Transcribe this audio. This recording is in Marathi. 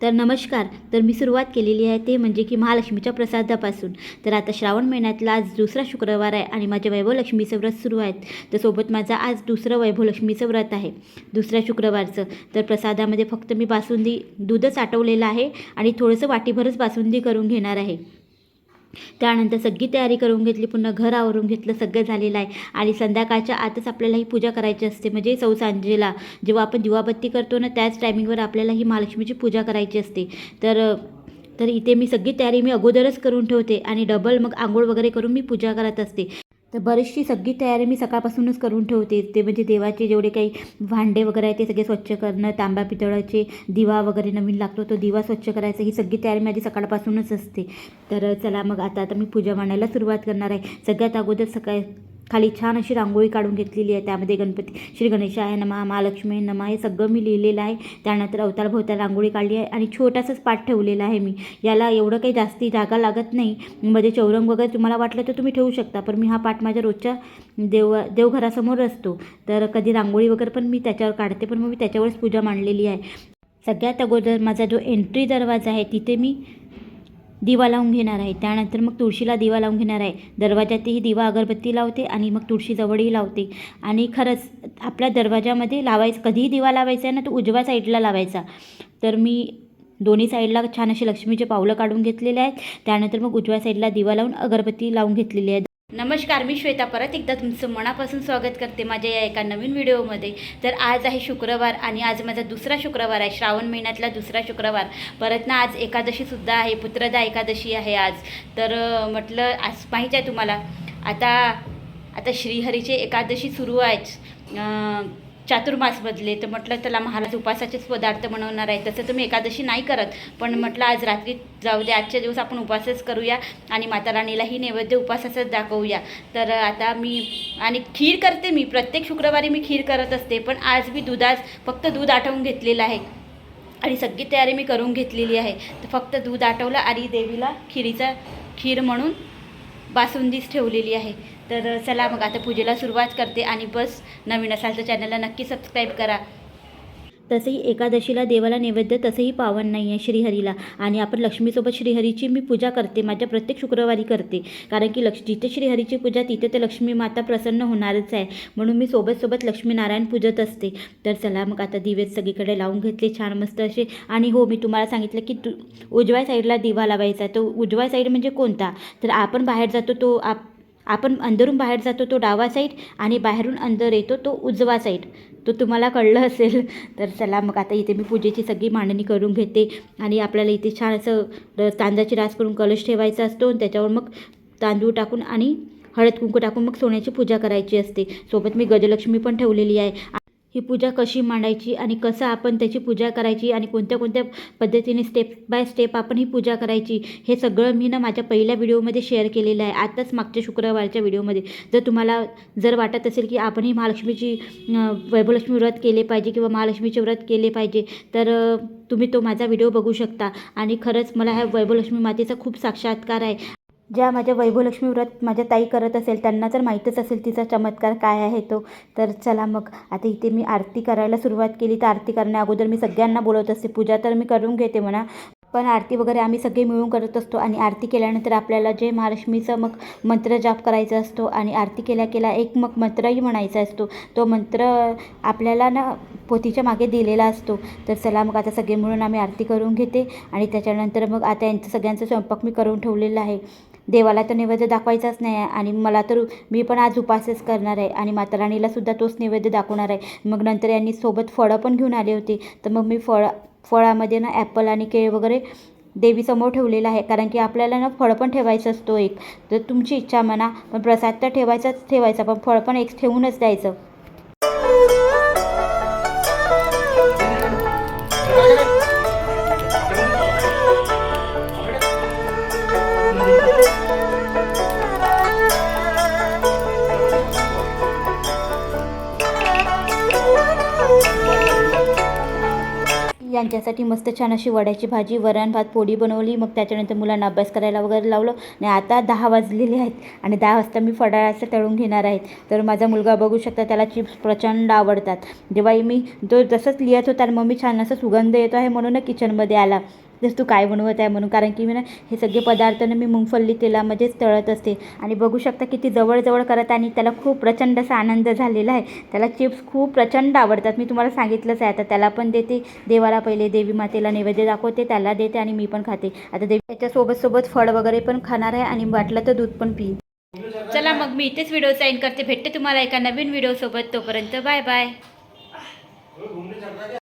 तर नमस्कार. तर मी सुरुवात केलेली आहे ते म्हणजे की महालक्ष्मीच्या प्रसादापासून. तर आता श्रावण महिन्यातला आज दुसरा शुक्रवार आहे आणि माझ्या वैभवलक्ष्मीचं व्रत सुरू आहेत. तर सोबत माझं आज दुसरं वैभवलक्ष्मीचं व्रत आहे, दुसऱ्या शुक्रवारचं. तर प्रसादामध्ये फक्त मी बासुंदी दूधच आटवलेलं आहे आणि थोडंसं वाटीभरच बासुंदी करून घेणार आहे. त्यानंतर सगळी तयारी करून घेतली, पुन्हा घर आवरून घेतलं, सगळं झालेलं आहे. आणि संध्याकाळच्या आतच आपल्याला ही पूजा करायची असते, म्हणजे सांजेला जेव्हा आपण दिवाबत्ती करतो ना, त्याच टायमिंगवर आपल्याला ही महालक्ष्मीची पूजा करायची असते. तर तर इथे मी सगळी तयारी अगोदरच करून ठेवते आणि डबल मग आंघोळ वगैरे करून मी पूजा करत असते. तर बरीचशी सगळी तयारी मी सकाळपासूनच करून ठेवते. ते म्हणजे देवाचे जेवढे काही भांडे वगैरे आहे ते सगळे स्वच्छ करणं, तांब्या पितळाचे दिवा वगैरे नवीन लागतो तो दिवा स्वच्छ करायचं, ही सगळी तयारी माझी सकाळपासूनच असते. तर चला मग आता मी पूजा मांडायला सुरुवात करणार आहे. सगळ्यात अगोदर सकाळी खाली छान अशी रांगोळी काढून घेतलेली आहे. त्यामध्ये गणपती श्री गणेशाय नमः, महालक्ष्मी नमः हे सगळं मी लिहिलेलं आहे. त्यानंतर अवतारभोवताल रांगोळी काढली आहे आणि छोटासाच पाठ ठेवलेला आहे मी. याला एवढं काही जास्ती जागा लागत नाही, मध्ये चौरंग वगैरे तुम्हाला वाटलं तर तुम्ही ठेवू शकता, पण मी हा पाठ माझ्या रोजच्या देवघरासमोर असतो. तर कधी रांगोळी वगैरे पण मी त्याच्यावर काढते, पण मग मी त्याच्यावरच पूजा मांडलेली आहे. सगळ्यात अगोदर माझा जो एंट्री दरवाजा आहे तिथे मी दिवा लावून घेणार आहे. त्यानंतर मग तुळशीला दिवा लावून घेणार आहे. दरवाजातही दिवा अगरबत्ती लावते आणि मग तुळशीजवळही लावते. आणि खरंच आपल्या दरवाजामध्ये लावायचं, कधीही दिवा लावायचा आहे ना, तो उजव्या साईडला लावायचा. तर मी दोन्ही साईडला छान असे लक्ष्मीचे पावलं काढून घेतलेले आहेत. त्यानंतर मग उजव्या साईडला दिवा लावून अगरबत्ती लावून घेतलेली आहे. नमस्कार, मी श्वेता परत एकदा तुमचं मनापासून स्वागत करते माझ्या या एका नवीन व्हिडिओमध्ये. तर आज आहे शुक्रवार आणि आज माझा दुसरा शुक्रवार आहे, श्रावण महिन्यातला दुसरा शुक्रवार. परत ना आज एकादशीसुद्धा आहे, पुत्रदा एकादशी आहे आज. तर म्हटलं आज माहीत आहे तुम्हाला आता श्रीहरीचे एकादशी सुरू आहेत चातुर्मासमधले. तर म्हटलं त्याला महाराज उपासाचेच पदार्थ बनवणार आहे. तसं तर मी एकादशी नाही करत, पण म्हटलं आज रात्री जाऊ दे, आजच्या दिवस आपण उपवासच करूया आणि माता राणीलाही नैवेद्य उपवासाचंच दाखवूया. तर आता मी आणि खीर करते, मी प्रत्येक शुक्रवारी मी खीर करत असते, पण आज मी फक्त दूध आटवून घेतलेलं आहे आणि सगळी तयारी मी करून घेतलेली आहे. तर फक्त दूध आटवलं आणि देवीला खीर म्हणून बासुंदीच ठेवलेली आहे. तर चला मग आता पूजेला सुरुवात करते. आणि बस नवीन असाल तर चॅनलला नक्की सबस्क्राईब करा. तसंही एकादशीला देवाला नैवेद्य तसंही पावन नाही आहे श्रीहरीला. आणि आपण लक्ष्मीसोबत श्रीहरीची मी पूजा करते, माझ्या प्रत्येक शुक्रवारी करते, कारण की जिथे श्रीहरीची पूजा तिथे तर लक्ष्मी माता प्रसन्न होणारच आहे, म्हणून मी सोबत लक्ष्मीनारायण पूजत असते. तर चला मग आता दिवे सगळीकडे लावून घेतले छान मस्त असे. आणि हो, मी तुम्हाला सांगितलं की उजव्या साईडला दिवा लावायचा. तो उजवा साईड म्हणजे कोणता, तर आपण बाहेर जातो तो आपण अंदरून बाहेर जातो तो डावा साईड आणि बाहेरून अंदर येतो तो उजवा साईड, तो तुम्हाला कळलं असेल. तर चला मग आता इथे मी पूजेची सगळी मांडणी करून घेते. आणि आपल्याला इथे छान असं तांदळाची रास करून कलश ठेवायचा असतो आणि त्याच्यावर मग तांदूळ टाकून आणि हळद कुंकू टाकून मग सोन्याची पूजा करायची असते. सोबत मी गजलक्ष्मी पण ठेवलेली आहे. ही पूजा कशी मांडायची आणि कसं आपण त्याची पूजा करायची आणि कोणत्या पद्धतीने स्टेप बाय स्टेप आपण ही पूजा करायची, हे सगळं मी माझ्या पहिल्या व्हिडिओमध्ये शेअर केलेलं आहे, आताच मागच्या शुक्रवारच्या व्हिडिओमध्ये. जर वाटत असेल की आपण ही महालक्ष्मीची वैभवलक्ष्मी व्रत केले पाहिजे किंवा महालक्ष्मीचे व्रत केले पाहिजे, तर तुम्ही तो माझा व्हिडिओ बघू शकता. आणि खरंच मला ह्या वैभवलक्ष्मी मातेचा खूप साक्षात्कार आहे. ज्या माझ्या वैभवलक्ष्मी व्रत माझ्या ताई करत असेल त्यांना तर माहीतच असेल तिचा चमत्कार काय आहे तो. तर चला मग आता इथे मी आरती करायला सुरुवात केली. तर आरती करण्या अगोदर मी सगळ्यांना बोलवत असते. पूजा तर मी करून घेते म्हणा, पण आरती वगैरे आम्ही सगळे मिळून करत असतो. आणि आरती केल्यानंतर आपल्याला जय महालक्ष्मीचा मग मंत्र जाप करायचा असतो आणि आरती केल्या एक मग मंत्रही म्हणायचा असतो. तो मंत्र आपल्याला ना पोथीच्या मागे दिलेला असतो. तर चला मग आता सगळे मिळून आम्ही आरती करून घेते. आणि त्याच्यानंतर मग आता यांचं सगळ्यांचा स्वयंपाक मी करून ठेवलेला आहे. देवाला तर नैवेद्य दाखवायचाच नाही आहे आणि मी पण आज उपासच करणार आहे आणि माता राणीलासुद्धा तोच नैवेद्य दाखवणार आहे. मग नंतर यांनी सोबत फळं पण घेऊन आले होते. तर मग मी फळामध्ये ना ॲपल आणि केळ वगैरे देवीसमोर ठेवलेलं आहे, कारण की आपल्याला ना फळ पण ठेवायचं असतो एक. तर तुमची इच्छा म्हणा, पण प्रसाद तर ठेवायचा, पण फळ पण एक ठेवूनच द्यायचं. यांच्यासाठी मस्त छान अशी वड्याची भाजी, वरण भात, पोळी बनवली. मग त्याच्यानंतर मुलांना अभ्यास करायला वगैरे लावलं आणि आता 10 वाजलेले आहेत आणि 10 वाजता मी फराळाचं तळून घेणार आहेत. तर माझा मुलगा बघू शकता, त्याला चिप्स प्रचंड आवडतात. जेव्हाही मी तो जसंच लिहित होता आणि मम्मी छान असं सुगंध येतो आहे म्हणून किचनमध्ये आला, जसं तू काय बनवत आहे म्हणून. कारण की मी ना हे सगळे पदार्थ मी मुंगफल्ली तेलामध्येच तळत असते. आणि बघू शकता किती जवळजवळ करत आणि त्याला खूप प्रचंड असा आनंद झालेला आहे. त्याला चिप्स खूप प्रचंड आवडतात. मी तुम्हाला सांगितलंच आहे. आता त्याला पण देते, देवाला पहिले देवी मातेला नैवेद्य दाखवते, त्याला देते आणि मी पण खाते. आता देवी त्याच्यासोबत फळ वगैरे पण खाणार आहे आणि वाटलं तर दूध पण पिईन. चला मग मी इथेच व्हिडिओ साईन करते. भेटते तुम्हाला एका नवीन व्हिडिओसोबत. तोपर्यंत बाय बाय.